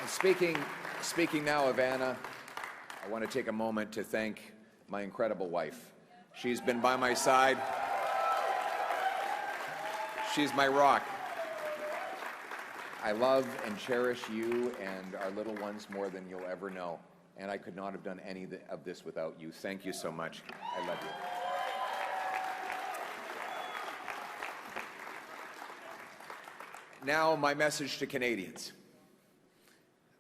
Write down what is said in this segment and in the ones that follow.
Speaking now of Anna, I want to take a moment to thank my incredible wife. She's been by my side. She's my rock. I love and cherish you and our little ones more than you'll ever know. And I could not have done any of this without you. Thank you so much. I love you. Now, my message to Canadians.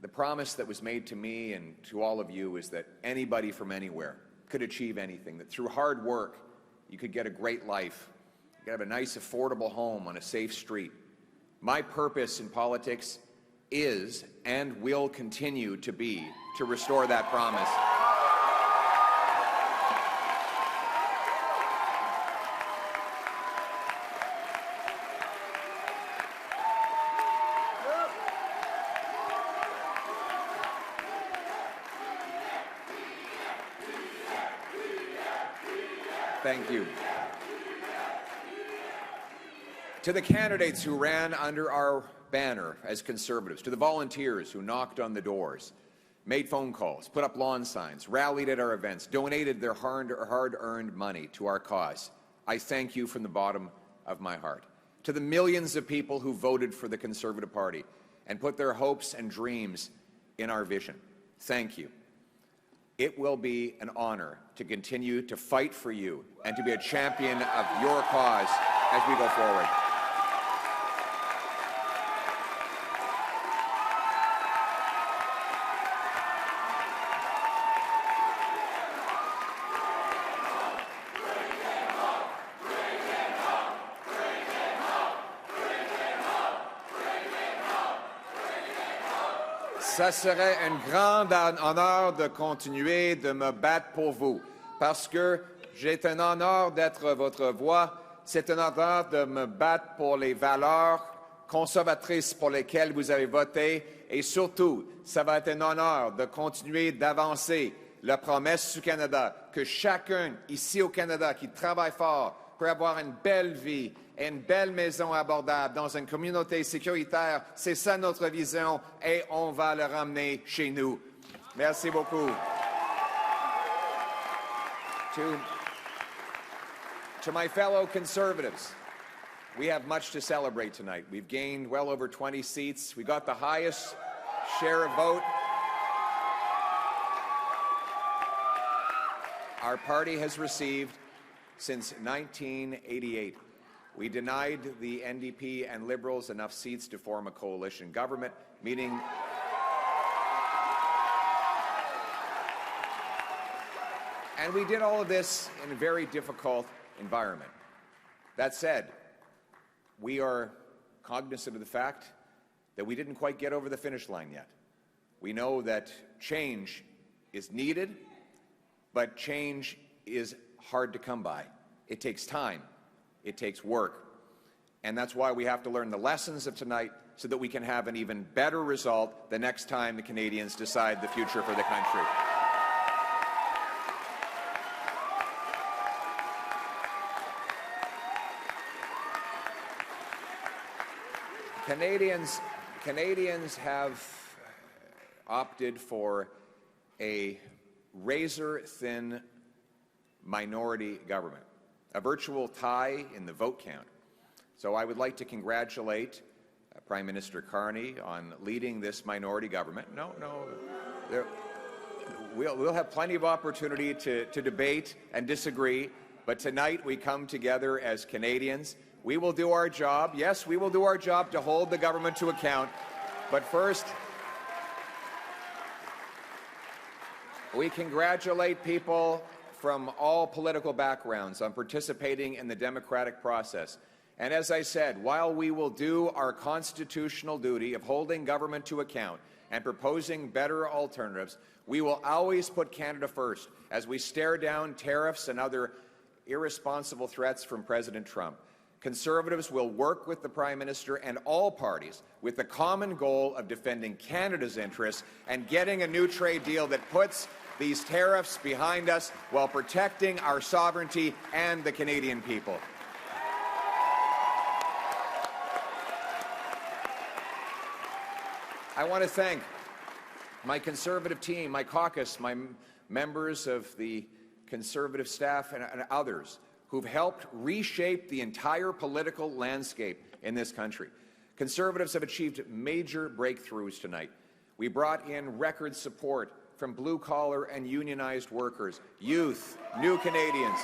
The promise that was made to me and to all of you is that anybody from anywhere could achieve anything, that through hard work, you could get a great life, you could have a nice, affordable home on a safe street. My purpose in politics is and will continue to be to restore that promise. Thank you. To the candidates who ran under our banner as Conservatives, to the volunteers who knocked on the doors, made phone calls, put up lawn signs, rallied at our events, donated their hard-earned money to our cause, I thank you from the bottom of my heart. To the millions of people who voted for the Conservative Party and put their hopes and dreams in our vision, thank you. It will be an honor to continue to fight for you and to be a champion of your cause as we go forward. Ça serait un grand honneur de continuer de me battre pour vous, parce que j'ai un honneur d'être votre voix, c'est un honneur de me battre pour les valeurs conservatrices pour lesquelles vous avez voté, et surtout, ça va être un honneur de continuer d'avancer la promesse du Canada, que chacun ici au Canada qui travaille fort peut avoir une belle vie et une belle maison abordable dans une communauté sécuritaire. C'est ça notre vision et on va le ramener chez nous. Merci beaucoup. To my fellow Conservatives, we have much to celebrate tonight. We've gained well over 20 seats. We got the highest share of vote our party has received since 1988. We denied the NDP and Liberals enough seats to form a coalition government, meaning and we did all of this in a very difficult environment. That said, we are cognizant of the fact that we didn't quite get over the finish line yet. We know that change is needed, but change is hard to come by. It takes time. It takes work. And that's why we have to learn the lessons of tonight so that we can have an even better result the next time the Canadians decide the future for the country. Canadians have opted for a razor-thin minority government, a virtual tie in the vote count. So I would like to congratulate Prime Minister Carney on leading this minority government. We'll have plenty of opportunity to debate and disagree, but tonight we come together as Canadians. We will do our job. Yes, we will do our job to hold the government to account. But first, we congratulate people from all political backgrounds on participating in the democratic process. And as I said, while we will do our constitutional duty of holding government to account and proposing better alternatives, we will always put Canada first as we stare down tariffs and other irresponsible threats from President Trump. Conservatives will work with the Prime Minister and all parties with the common goal of defending Canada's interests and getting a new trade deal that puts these tariffs behind us while protecting our sovereignty and the Canadian people. I want to thank my Conservative team, my caucus, my members of the Conservative staff and others who've helped reshape the entire political landscape in this country. Conservatives have achieved major breakthroughs tonight. We brought in record support from blue-collar and unionized workers, youth, new Canadians.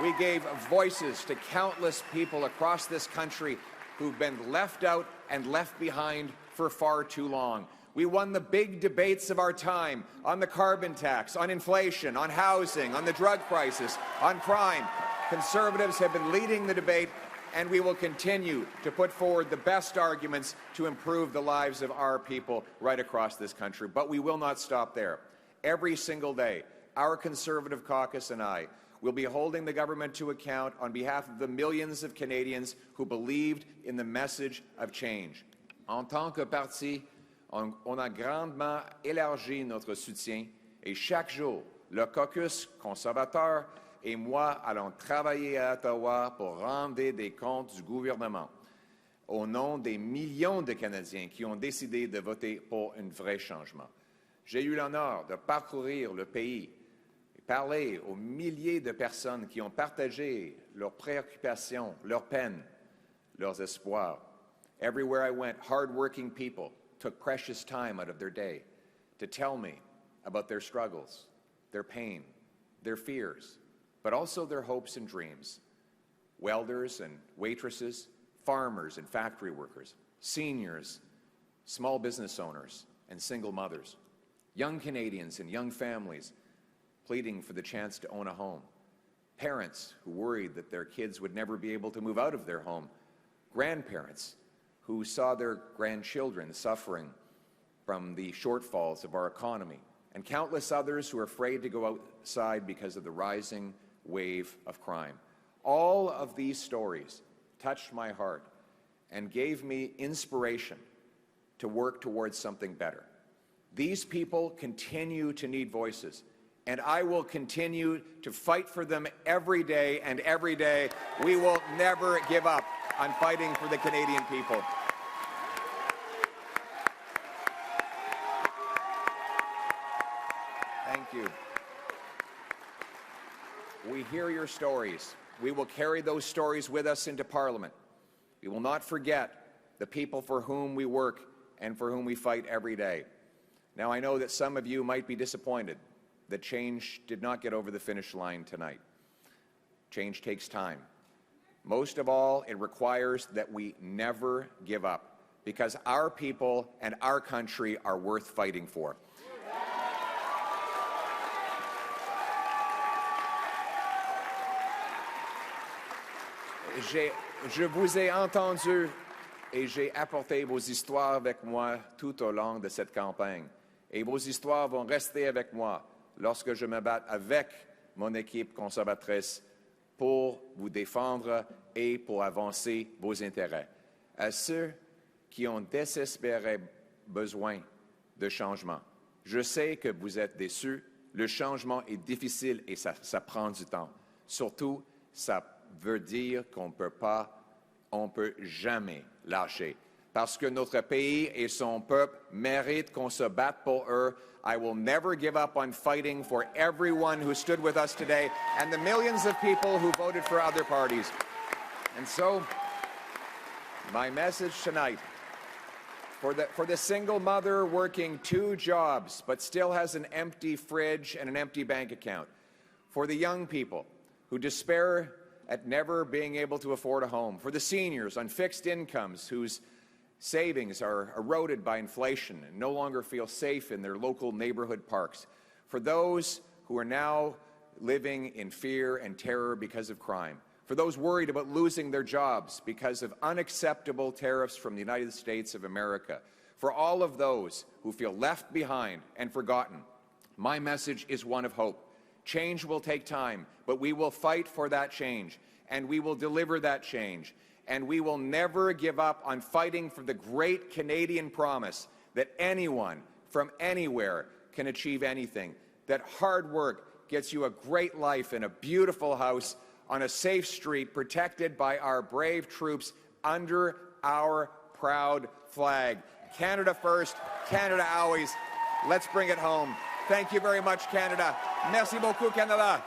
We gave voices to countless people across this country who've been left out and left behind for far too long. We won the big debates of our time on the carbon tax, on inflation, on housing, on the drug crisis, on crime. Conservatives have been leading the debate, and we will continue to put forward the best arguments to improve the lives of our people right across this country. But we will not stop there. Every single day, our Conservative caucus and I will be holding the government to account on behalf of the millions of Canadians who believed in the message of change. En tant que parti, on a grandement élargi notre soutien et chaque jour, le caucus conservateur et moi allons travailler à Ottawa pour rendre des comptes du gouvernement au nom des millions de Canadiens qui ont décidé de voter pour un vrai changement. J'ai eu l'honneur de parcourir le pays et parler aux milliers de personnes qui ont partagé leurs préoccupations, leurs peines, leurs espoirs. Everywhere I went, hard-working people took precious time out of their day to tell me about their struggles, their pain, their fears, but also their hopes and dreams. Welders and waitresses, farmers and factory workers, seniors, small business owners, and single mothers, young Canadians and young families pleading for the chance to own a home, parents who worried that their kids would never be able to move out of their home, grandparents who saw their grandchildren suffering from the shortfalls of our economy, and countless others who are afraid to go outside because of the rising wave of crime. All of these stories touched my heart and gave me inspiration to work towards something better. These people continue to need voices, and I will continue to fight for them every day, and every day we will never give up on fighting for the Canadian people. Thank you. We hear your stories. We will carry those stories with us into Parliament. We will not forget the people for whom we work and for whom we fight every day. Now, I know that some of you might be disappointed that change did not get over the finish line tonight. Change takes time. Most of all, it requires that we never give up, because our people and our country are worth fighting for. Je vous ai entendu et j'ai apporté vos histoires avec moi tout au long de cette campagne. Et vos histoires vont rester avec moi lorsque je me bats avec mon équipe conservatrice pour vous défendre et pour avancer vos intérêts. À ceux qui ont désespéré besoin de changement, je sais que vous êtes déçus. Le changement est difficile et ça prend du temps. Surtout, ça veut dire qu'on peut jamais lâcher. Parce que notre pays et son peuple méritent qu'on se batte pour eux. I will never give up on fighting for everyone who stood with us today and the millions of people who voted for other parties. And so, my message tonight, for the single mother working 2 jobs but still has an empty fridge and an empty bank account, for the young people who despair at never being able to afford a home, for the seniors on fixed incomes whose savings are eroded by inflation and no longer feel safe in their local neighborhood parks, for those who are now living in fear and terror because of crime, for those worried about losing their jobs because of unacceptable tariffs from the United States of America, for all of those who feel left behind and forgotten, my message is one of hope. Change will take time, but we will fight for that change, and we will deliver that change, and we will never give up on fighting for the great Canadian promise that anyone from anywhere can achieve anything, that hard work gets you a great life in a beautiful house on a safe street protected by our brave troops under our proud flag. Canada first, Canada always. Let's bring it home. Thank you very much, Canada. Merci beaucoup, Canada.